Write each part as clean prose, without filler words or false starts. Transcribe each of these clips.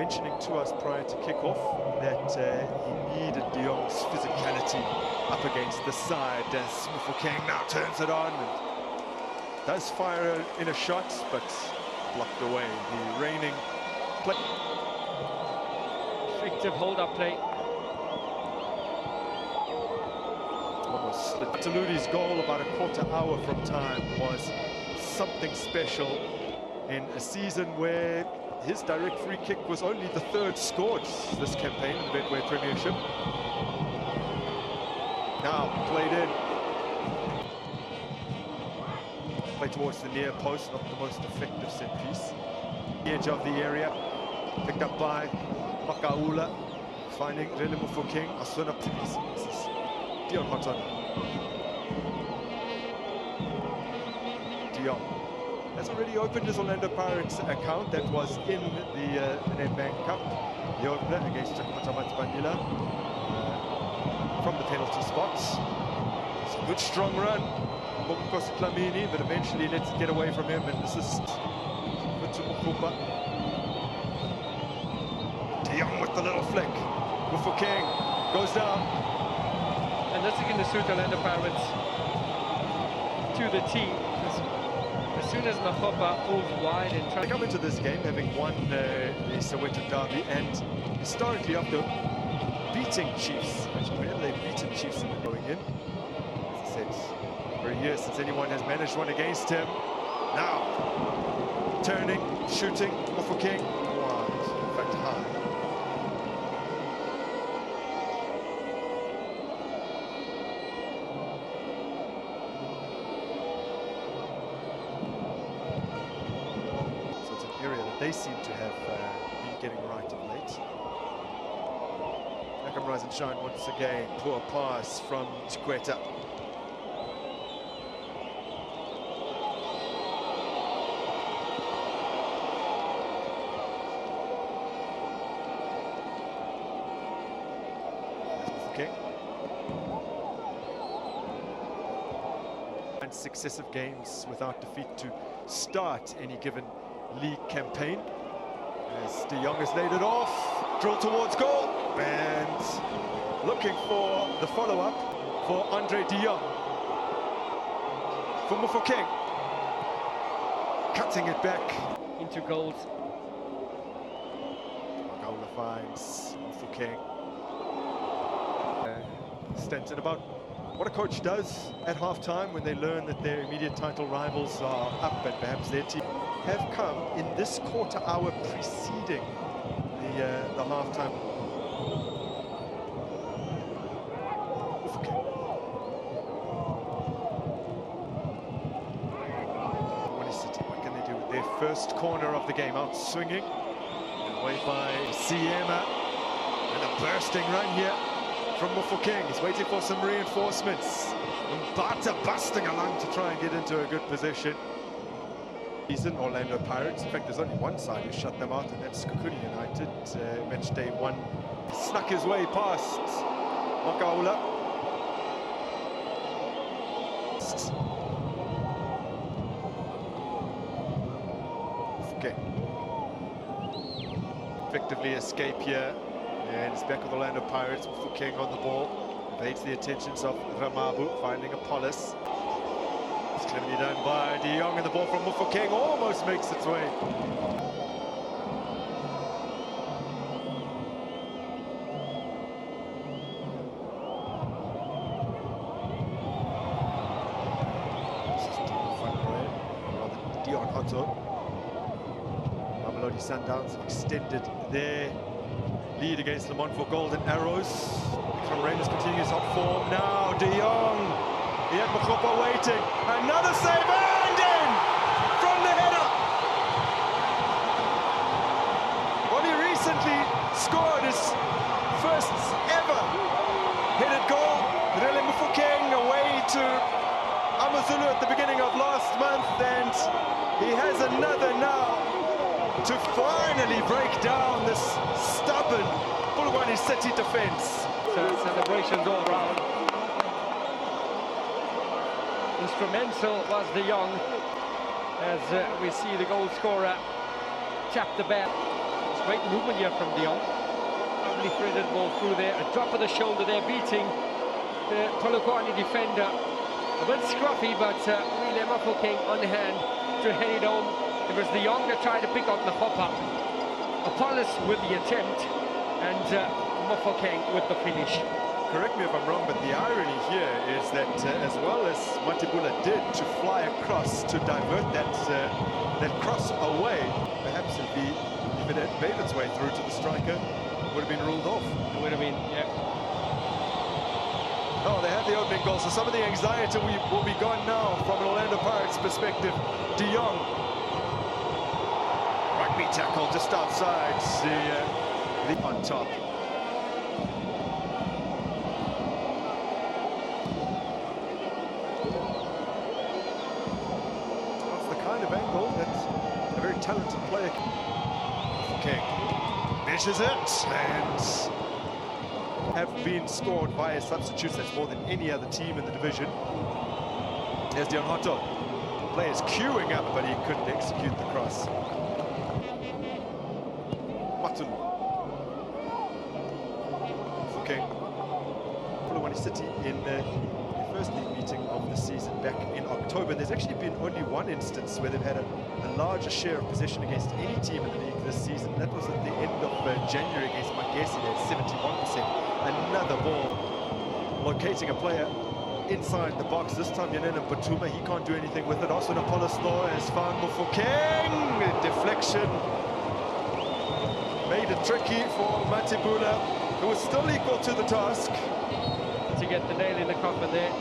mentioning to us prior to kickoff that he needed De Jong's physicality up against the side as Mofokeng now turns it on and does fire in a shot, but blocked away. The reigning play. Effective hold-up play. Almost slid. Taludi's goal about a quarter hour from time was something special in a season where his direct free kick was only the third scored this campaign in the Betway Premiership. Now played in. Play towards the near post, not the most effective set piece. The edge of the area, picked up by Makaula, finding Rele Mofokeng. Asuna Pibisi. This is Dion Matona. Dion has already opened his Orlando Pirates account. That was in the Nedbank Cup, the opener against Bandila from the penalty spots. It's a good strong run from Klamini, but eventually lets it get away from him and assist to Mukupa. De Jong with the little flick. Mofokeng goes down. And this is going to suit Orlando Pirates to the T. As soon as Mahopa pulls wide and tries to come into this game having won the Soweto Derby and historically after beating Chiefs, actually whenever they've beaten Chiefs in the going in, as I said, for a year since anyone has managed one against him. Now turning, shooting, Mofokeng wide, in fact high. They seem to have been getting right of late. Nakam rise and shine once again. Poor pass from Chikweta. Okay. And successive games without defeat to start any given league campaign. As De Jong has laid it off, drilled towards goal, and looking for the follow-up for Andre De Jong. For Mofokeng, cutting it back into goals. Magaula finds Mofokeng. Stenton about what a coach does at half-time when they learn that their immediate title rivals are up and perhaps their team have come in this quarter hour preceding the half-time. Okay. What can they do with their first corner of the game? Out swinging, away by Siema, and a bursting run here from Mofokeng. He's waiting for some reinforcements. Mbata busting along to try and get into a good position. Season Orlando Pirates. In fact, there's only one side who shut them out, and that's Kukuni United. Match day one, snuck his way past Makaula. Okay. Effectively escape here, and it's back with Orlando Pirates. Mofokeng on the ball, evades the attentions of Ramabu, finding Apollos. Cleverly done by De Jong, and the ball from Mofokeng almost makes its way. This is Dion Otto. Mamelodi Sundowns extended their lead against Le Mans for Golden Arrows. From Rangers continues hot form now. De Jong. He had Mahopa waiting. Another save and in from the header. Well, he recently scored his first ever headed goal. Rele Mofokeng away to Amazulu at the beginning of last month, and he has another now to finally break down this stubborn Polokwane City defence. So celebrations all round. Instrumental was De Jong, as we see the goal scorer tap the bat. Great movement here from Dion. Lovely threaded ball through there. A drop of the shoulder there, beating the Polokwane defender. A bit scruffy, but Rele Mofokeng on hand to head it home. It was Dion that tried to pick out Mokgopa. Apollos with the attempt, and Mofokeng with the finish. Correct me if I'm wrong, but the irony here is that as well as Matibula did to fly across to divert that cross away, perhaps if it had made its way through to the striker, would have been ruled off. It would have been, yeah. Oh, they have the opening goal, so some of the anxiety will be gone now from an Orlando Pirates perspective. De Jong, rugby tackle just outside the on top. That's the kind of angle that a very talented player King measures it, and have been scored via substitutes. That's more than any other team in the division. There's Dion Hotto. Players queuing up, but he couldn't execute the cross. Matulu. Okay. Polokwane City in the first league meeting of the season back in October. There's actually been only one instance where they've had a larger share of possession against any team in the league this season. That was at the end of January against Magesi. They had 71%. Another ball locating a player inside the box. This time Yanena Batuma, he can't do anything with it. Also Apollos has found Mofokeng. Deflection made it tricky for Matibula, who was still equal to the task. To get the nail in the coffin there.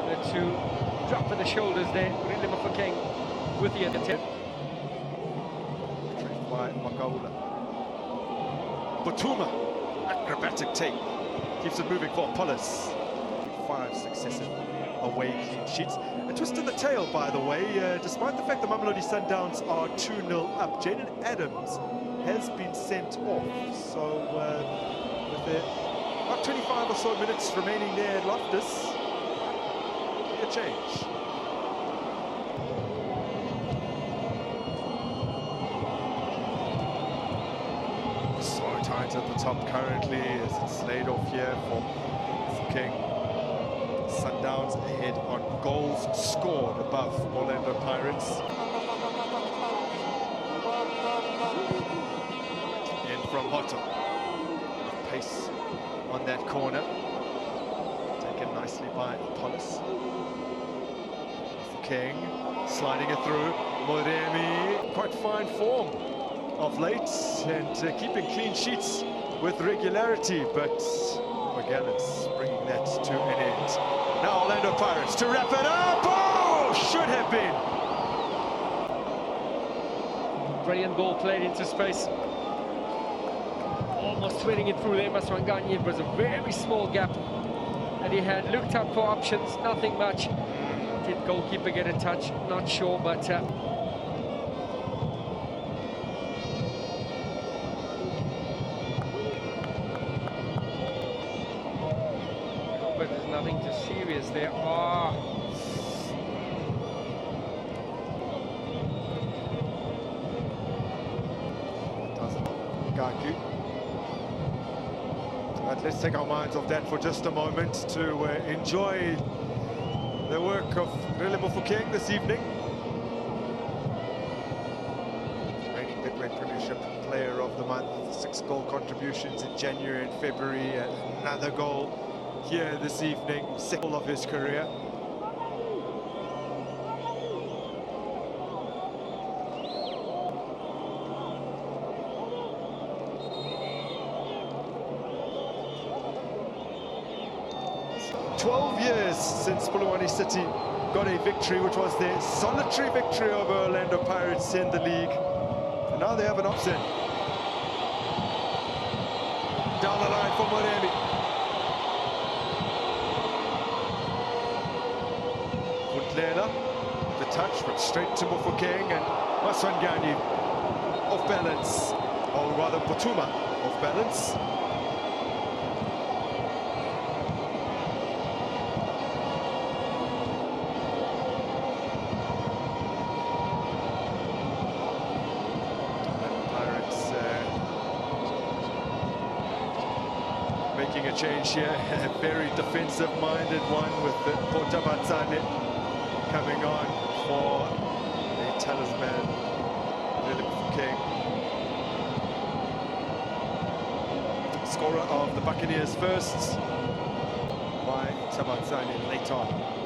The two drop of the shoulders there. Rele Mofokeng with the attempt. Retrieved by Makaula. Batuma, acrobatic take. Keeps it moving for Apollos. 5 successive away clean sheets. A twist in the tail, by the way, despite the fact the Mamelodi Sundowns are 2-0 up. Jaden Adams has been sent off. So with about 25 or so minutes remaining there at Loftus, a change. So tight at the top currently as it's laid off here for King. Sundowns ahead on goals scored above Orlando Pirates. In from Hotto. Pace on that corner. Taken nicely by Apollos. King sliding it through. Moremi, quite fine form of late and keeping clean sheets with regularity, but Gallant's bringing that to an end. Now Orlando Pirates to wrap it up. Oh, should have been. Brilliant ball played into space. Almost threading it through there, Maswangani. It was a very small gap and he had looked up for options, nothing much. Did goalkeeper get a touch? Not sure, but there's nothing too serious there. But let's take our minds off that for just a moment to enjoy the work of Rele Mofokeng this evening. Reigning Big Red Premiership Player of the Month, 6 goal contributions in January and February, another goal here this evening, 2nd of his career. It's 12 years since Polokwane City got a victory, which was their solitary victory over Orlando Pirates in the league. And now they have an option. Down the line for Moremi. The touch went straight to Mofokeng, and Maswangani off balance, or rather Batuma off balance. And Pirates making a change here. A very defensive-minded one with the Potabatsane coming on for the talisman, Rele Mofokeng. Scorer of the Buccaneers first by Tabatsane late on.